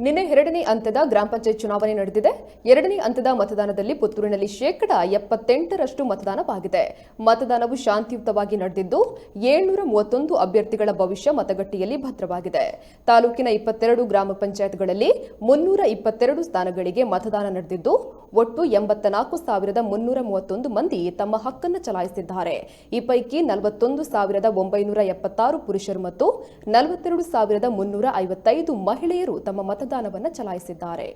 ನಿನ್ನೆ ಎರಡನೇ ಹಂತದ ಗ್ರಾಮ ಪಂಚಾಯತ್ ಚುನಾವಣೆ ನಡೆದಿದೆ. ಎರಡನೇ ಹಂತದ ಮತದಾನದಲ್ಲಿ ಪುತ್ತೂರಿನಲ್ಲಿ 78% ಮತದಾನವಾಗಿದೆ. ಮತದಾನವು ಶಾಂತಿಯುತವಾಗಿ ನಡೆದಿದ್ದು 731 ಅಭ್ಯರ್ಥಿಗಳ ಭವಿಷ್ಯ ಮತಗಟ್ಟೆಯಲ್ಲಿ ಭದ್ರವಾಗಿದೆ. ತಾಲೂಕಿನ 22 ಗ್ರಾಮ ಪಂಚಾಯತ್ಗಳಲ್ಲಿ 322 ಸ್ಥಾನಗಳಿಗೆ ಮತದಾನ ನಡೆದಿದ್ದು ಒಟ್ಟು 84,331 ಮಂದಿ ತಮ್ಮ ಹಕ್ಕನ್ನು ಚಲಾಯಿಸಿದ್ದಾರೆ. ಈ ಪೈಕಿ 41,976 ಪುರುಷರು ಮತ್ತು 42,355 ಮಹಿಳೆಯರು ತಮ್ಮ ಮತದಾನವನ್ನು ಚಲಾಯಿಸಿದ್ದಾರೆ.